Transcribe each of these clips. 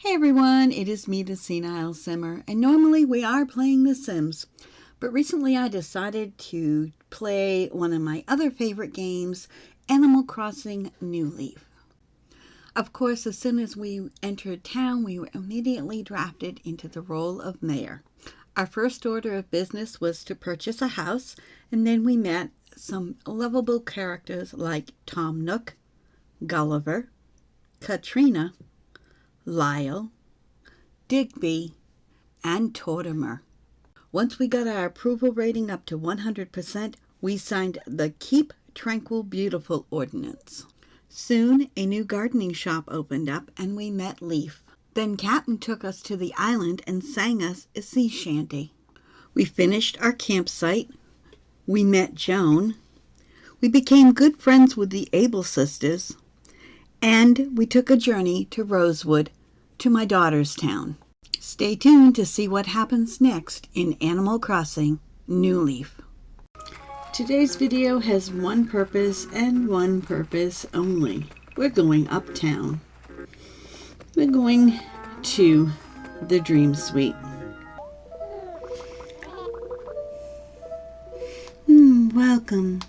Hey everyone, it is me, the Senile Simmer, and normally we are playing The Sims, but recently I decided to play one of my other favorite games, Animal Crossing New Leaf. Of course, as soon as we entered town, we were immediately drafted into the role of mayor. Our first order of business was to purchase a house, and then we met some lovable characters like Tom Nook, Gulliver, Katrina, Lyle, Digby, and Tortimer. Once we got our approval rating up to 100%, we signed the Keep Tranquil Beautiful Ordinance. Soon, a new gardening shop opened up and we met Leaf. Then Captain took us to the island and sang us a sea shanty. We finished our campsite. We met Joan. We became good friends with the Able sisters. And we took a journey to Rosewood, to my daughter's town. Stay tuned to see what happens next in Animal Crossing New Leaf. Today's video has one purpose and one purpose only. We're going uptown. We're going to the Dream Suite. Welcome.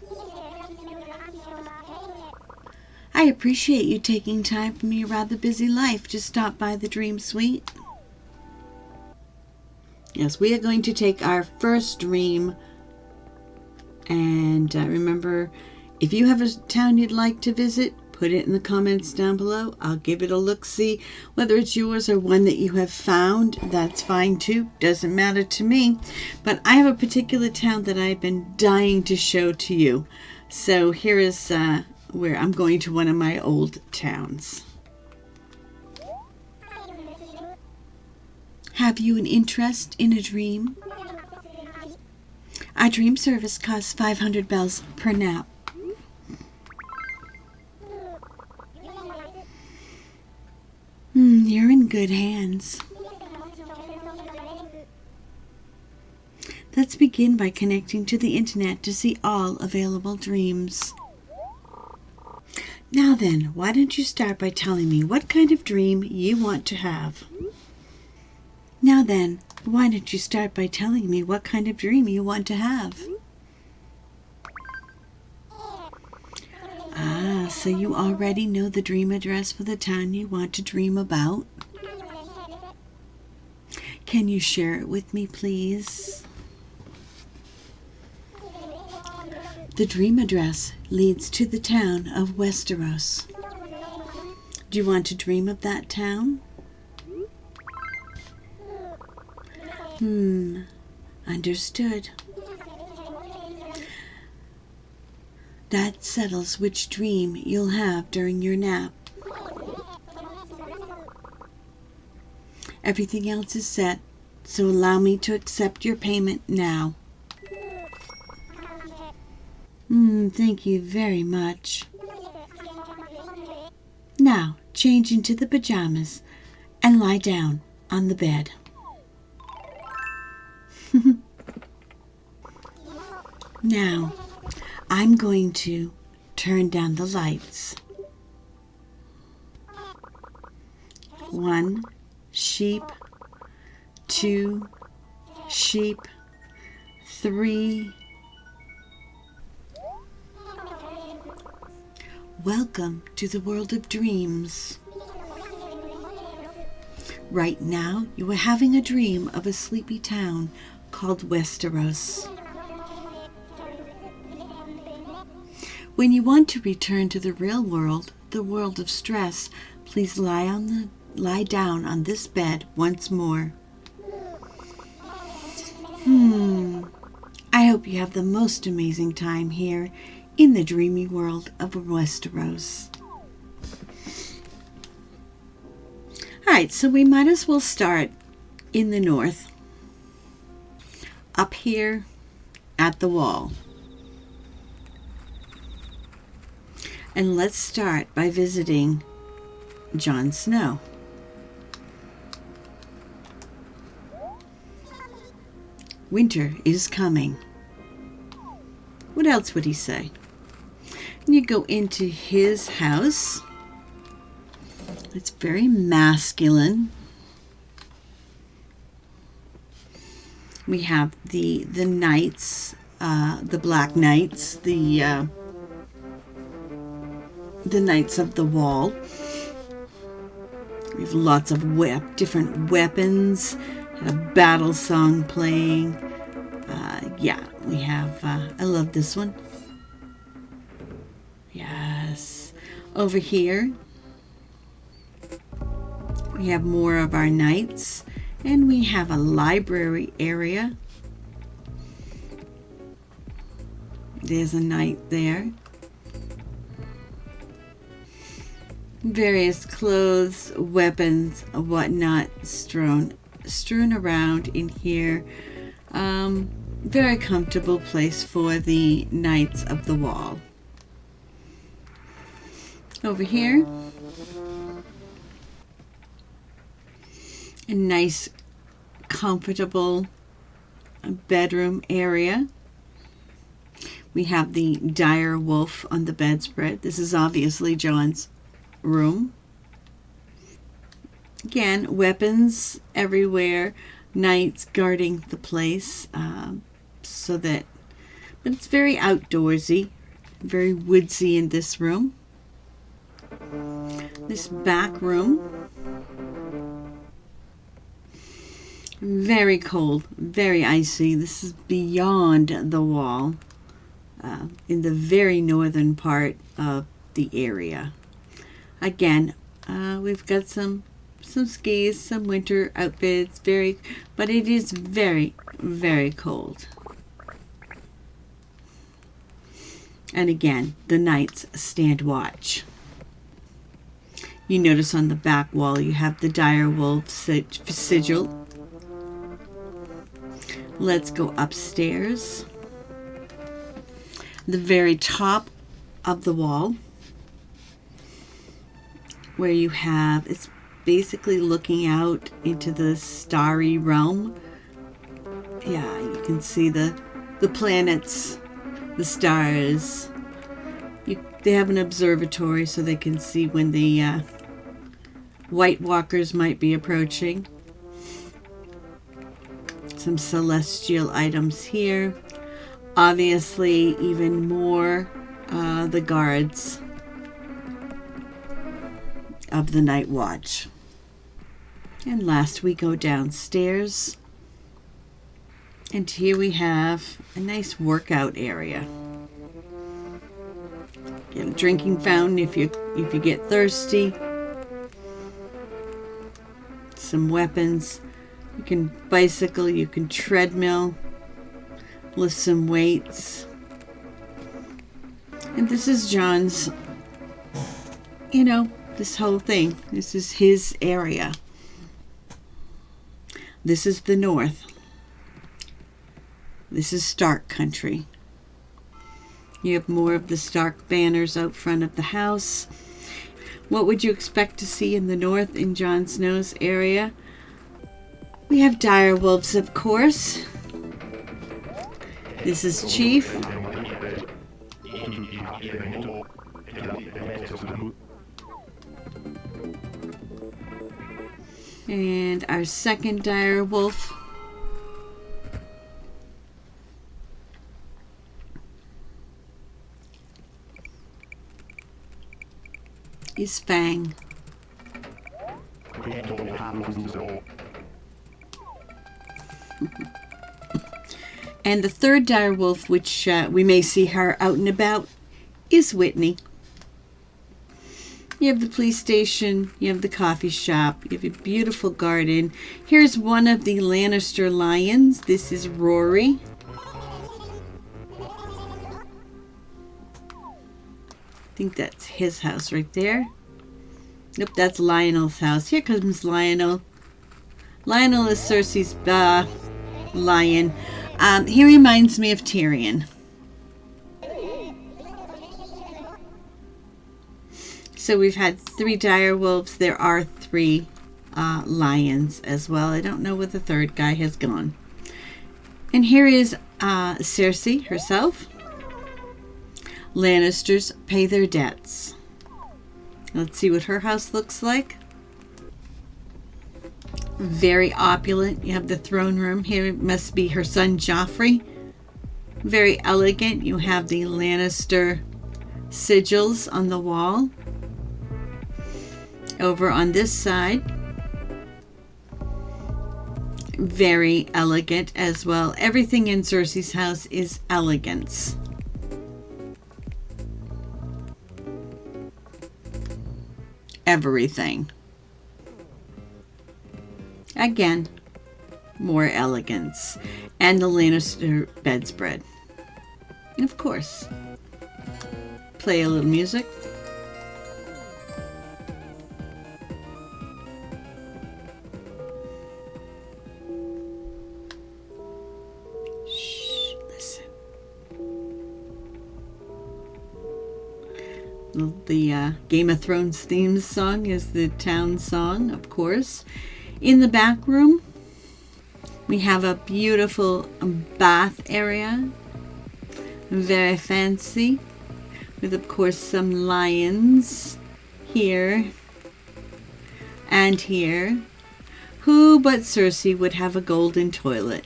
I appreciate you taking time from your rather busy life to stop by the Dream Suite. Yes, we are going to take our first dream. And remember, if you have a town you'd like to visit, put it in the comments down below. I'll give it a look-see. Whether it's yours or one that you have found, that's fine too. Doesn't matter to me. But I have a particular town that I've been dying to show to you. So here is where I'm going to one of my old towns. Have you an interest in a dream? Our dream service costs 500 bells per nap. You're in good hands. Let's begin by connecting to the internet to see all available dreams. Now then, why don't you start by telling me what kind of dream you want to have? Now then, why don't you start by telling me what kind of dream you want to have? Ah, so you already know the dream address for the town you want to dream about? Can you share it with me, please? The dream address leads to the town of Westeros. Do you want to dream of that town? Understood. That settles which dream you'll have during your nap. Everything else is set, so allow me to accept your payment now. Thank you very much. Now, change into the pajamas and lie down on the bed. Now, I'm going to turn down the lights. 1 sheep, 2 sheep, 3. Welcome to the world of dreams. Right now, you are having a dream of a sleepy town called Westeros. When you want to return to the real world, the world of stress, please lie down on this bed once more. I hope you have the most amazing time here in the dreamy world of Westeros. Alright, so we might as well start in the north. Up here at the wall. And let's start by visiting Jon Snow. Winter is coming. What else would he say? And you go into his house. It's very masculine. We have the knights, the Black Knights, the Knights of the Wall. We have lots of different weapons, and a battle song playing. Yeah, we have, I love this one. Yes. Over here, we have more of our knights, and we have a library area. There's a knight there. Various clothes, weapons, whatnot strewn around in here. Very comfortable place for the Knights of the Wall. Over here, a nice, comfortable bedroom area. We have the dire wolf on the bedspread. This is obviously Jon's room. Again, weapons everywhere, knights guarding the place, but it's very outdoorsy, very woodsy in this room. This back room, very cold, very icy. This is beyond the wall, in the very northern part of the area. Again, we've got some skis, some winter outfits, but it is very, very cold. And again, the knights stand watch. You notice on the back wall you have the direwolf sigil. Let's go upstairs. The very top of the wall, where you have, it's basically looking out into the starry realm. Yeah, you can see the planets, the stars. They have an observatory so they can see when the White Walkers might be approaching. Some celestial items here. Obviously, even more the guards of the Night Watch. And last we go downstairs, and here we have a nice workout area. Get a drinking fountain if you get thirsty. Some weapons. You can bicycle, you can treadmill, lift some weights. And this is Jon's, this whole thing. This is his area. This is the north. This is Stark country. You have more of the Stark banners out front of the house. What would you expect to see in the north in Jon Snow's area? We have direwolves, of course. This is Chief. And our second direwolf is Fang. And the third direwolf, which we may see her out and about, is Whitney. You have the police station, you have the coffee shop, you have a beautiful garden. Here's one of the Lannister lions. This is Rory. I think that's his house right there. Nope, that's Lionel's house. Here comes Lionel. Lionel is Cercei's lion. He reminds me of Tyrion. So we've had 3 direwolves. There are 3 lions as well. I don't know where the third guy has gone. And here is Cercei herself. Lannisters pay their debts. Let's see what her house looks like. Very opulent. You have the throne room here. It must be her son Joffrey. Very elegant. You have the Lannister sigils on the wall. Over on this side, very elegant as well. Everything in Cercei's house is elegance. Everything. Again, more elegance. And the Lannister bedspread. And of course, play a little music. Shh, listen. The Game of Thrones theme song is the town song, of course. In the back room, we have a beautiful bath area. Very fancy. With, of course, some lions here and here. Who but Cercei would have a golden toilet?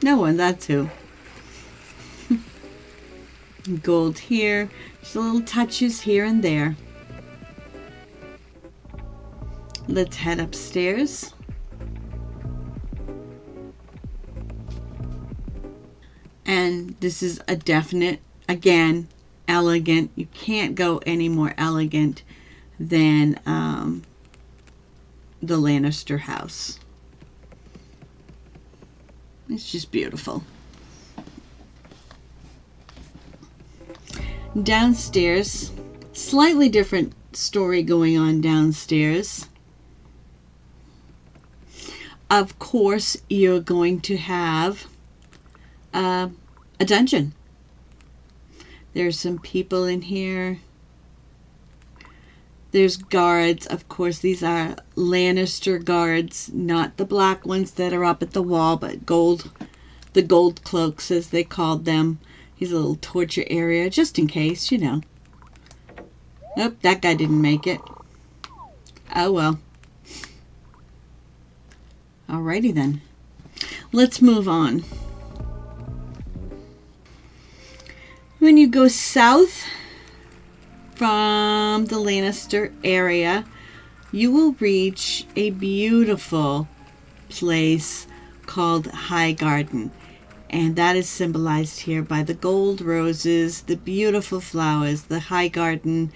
No one, that's who. Gold here. Just little touches here and there. Let's head upstairs. And this is a definite, again, elegant. You can't go any more elegant than the Lannister house. It's just beautiful. Downstairs, slightly different story going on downstairs. Of course, you're going to have a dungeon. There's some people in here. There's guards. Of course, these are Lannister guards, not the black ones that are up at the wall, but the gold cloaks, as they called them. Here's a little torture area, just in case, you know. Nope, that guy didn't make it. Oh, well. Alrighty then. Let's move on. When you go south from the Lannister area, you will reach a beautiful place called Highgarden. And that is symbolized here by the gold roses, the beautiful flowers. The Highgarden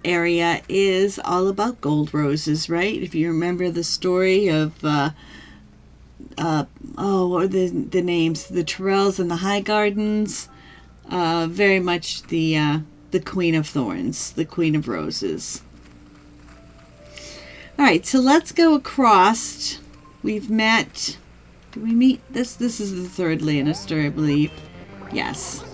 area is all about gold roses, right? If you remember the story of, what are the names? The Tyrells and the Highgardens. Very much the Queen of Thorns, the Queen of Roses. All right, so let's go across. We've met. Did we meet this? This is the third Lannister, I believe. Yes.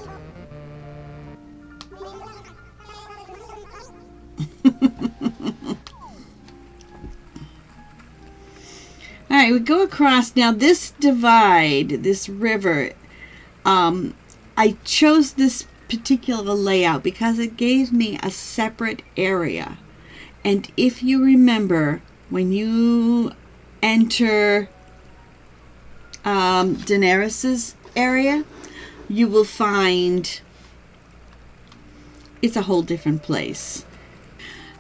All right, we go across now. This divide, this river. I chose this particular layout because it gave me a separate area. And if you remember, when you enter Daenerys's area, you will find it's a whole different place.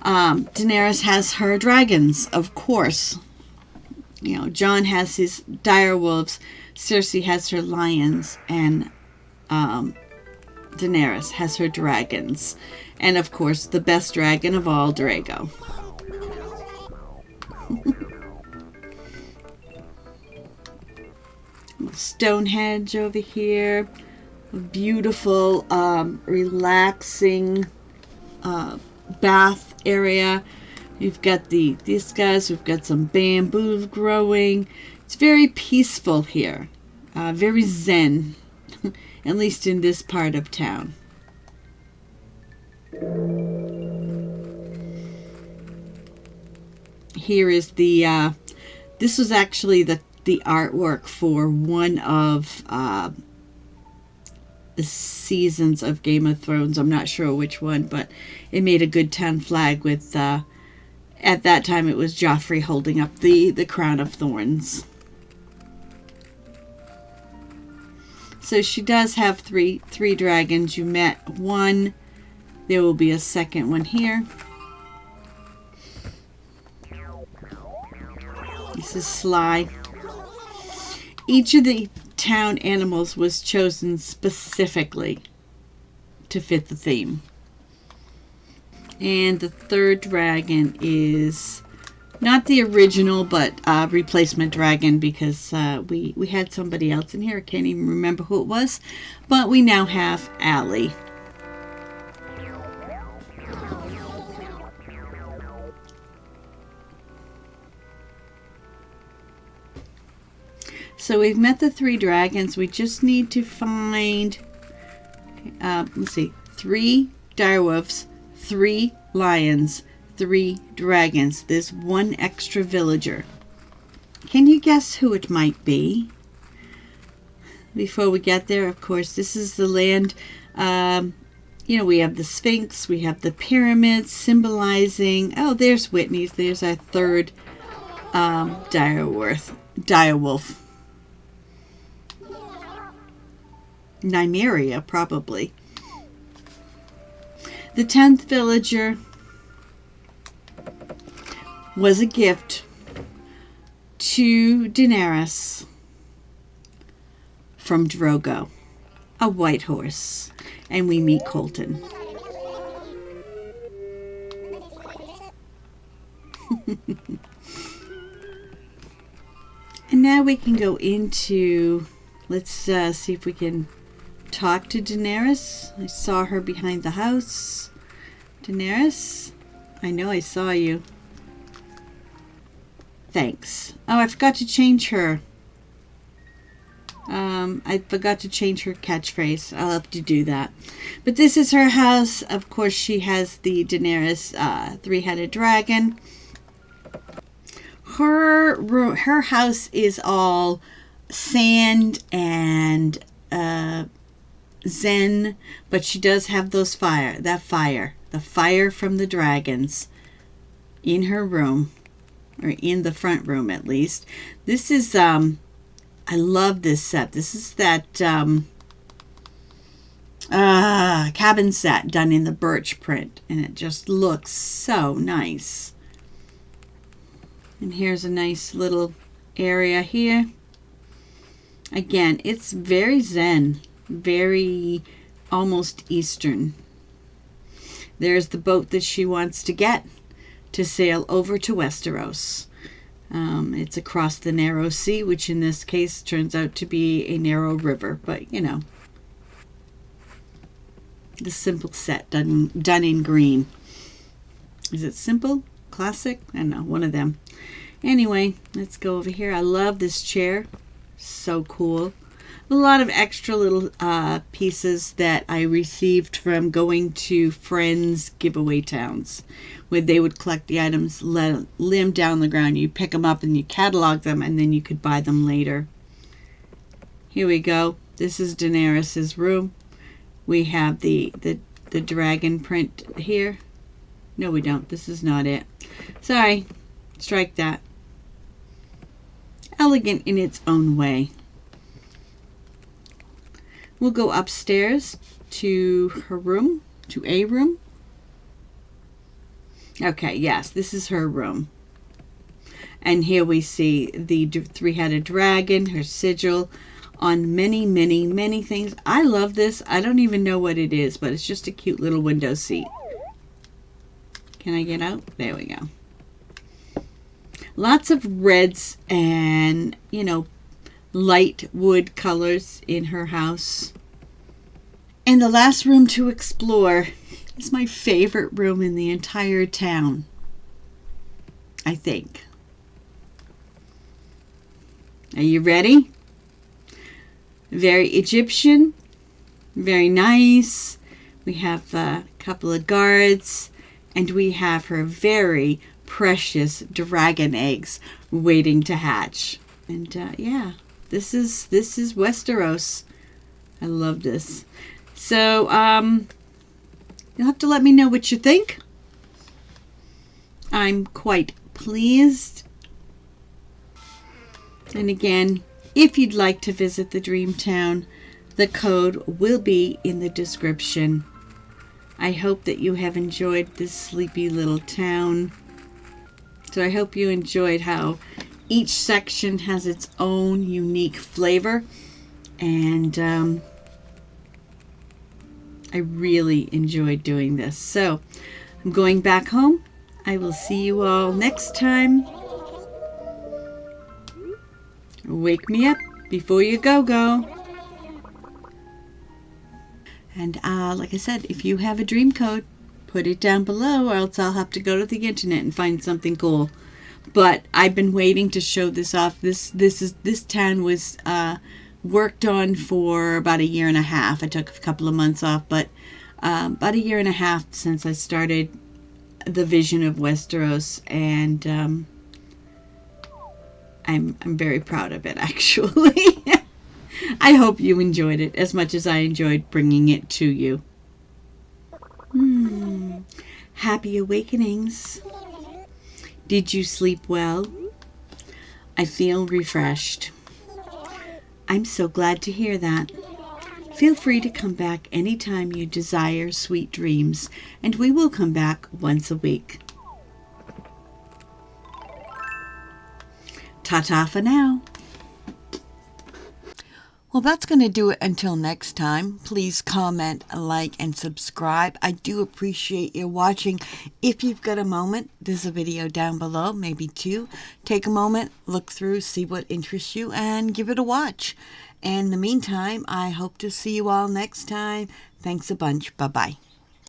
Daenerys has her dragons, of course. You know, Jon has his direwolves, Cercei has her lions, and Daenerys has her dragons. And of course, the best dragon of all, Drago. Stonehenge over here. A beautiful, relaxing bath area. You've got these guys. We've got some bamboo growing. It's very peaceful here. Very zen. At least in this part of town. Here is this was actually the artwork for one of the seasons of Game of Thrones. I'm not sure which one, but it made a good town flag with At that time, it was Joffrey holding up the crown of thorns. So she does have three dragons. You met one. There will be a second one here. This is Sly. Each of the town animals was chosen specifically to fit the theme. And the third dragon is not the original, but replacement dragon, because we had somebody else in here. I can't even remember who it was. But we now have Allie. So we've met the three dragons. We just need to find, let's see, 3 direwolves, 3 lions, 3 dragons. There's 1 extra villager. Can you guess who it might be? Before we get there, of course, this is the land. We have the Sphinx, we have the pyramids symbolizing. Oh, there's Whitney's. There's our third direwolf. Nymeria, probably. The 10th villager was a gift to Daenerys from Drogo, a white horse, and we meet Colton. And now we can go into, let's see if we can talk to Daenerys. I saw her behind the house. Daenerys, I know I saw you. Thanks. Oh, I forgot to change her. I forgot to change her catchphrase. I'll have to do that. But this is her house. Of course, she has the Daenerys 3-headed dragon. Her house is all sand and zen, but she does have the fire from the dragons in her room, or in the front room at least. This is I love this set. This is that cabin set done in the birch print, and it just looks so nice. And here's a nice little area here. Again, it's very zen, very almost Eastern. There's the boat that she wants to get to sail over to Westeros. It's across the narrow sea, which in this case turns out to be a narrow river, but you know, the simple set done in green. Is it simple? Classic? I don't know, one of them. Anyway, let's go over here. I love this chair. So cool. A lot of extra little pieces that I received from going to friends' giveaway towns, where they would collect the items, lay them down on the ground. You pick them up and you catalog them, and then you could buy them later. Here we go. This is Daenerys' room. We have the dragon print here. No, we don't. This is not it. Sorry. Strike that. Elegant in its own way. We'll go upstairs to her room, to a room. Okay, yes, this is her room. And here we see the 3-headed dragon, her sigil on many, many, many things. I love this. I don't even know what it is, but it's just a cute little window seat. Can I get out? There we go. Lots of reds and, you know, light wood colors in her house. And the last room to explore is my favorite room in the entire town, I think. Are you ready? Very Egyptian, very nice. We have a couple of guards, and we have her very precious dragon eggs waiting to hatch. And yeah, this is Westeros. I love this. So you'll have to let me know what you think. I'm quite pleased. And again, if you'd like to visit the Dream Town, the code will be in the description. I hope that you have enjoyed this sleepy little town. So I hope you enjoyed how each section has its own unique flavor. And I really enjoyed doing this. So I'm going back home. I will see you all next time. Wake me up before you go. And like I said, if you have a dream code, put it down below, or else I'll have to go to the internet and find something cool. But I've been waiting to show this off. This town was worked on for about 1.5 years. I took a couple of months off, but about 1.5 years since I started the vision of Westeros, and I'm very proud of it, actually. I hope you enjoyed it as much as I enjoyed bringing it to you. Happy awakenings. Did you sleep well? I feel refreshed. I'm so glad to hear that. Feel free to come back anytime you desire sweet dreams, and we will come back once a week. Ta-ta for now. Well, that's going to do it until next time. Please comment, like, and subscribe. I do appreciate you watching. If you've got a moment, there's a video down below, maybe 2. Take a moment, look through, see what interests you, and give it a watch. And in the meantime, I hope to see you all next time. Thanks a bunch. Bye-bye.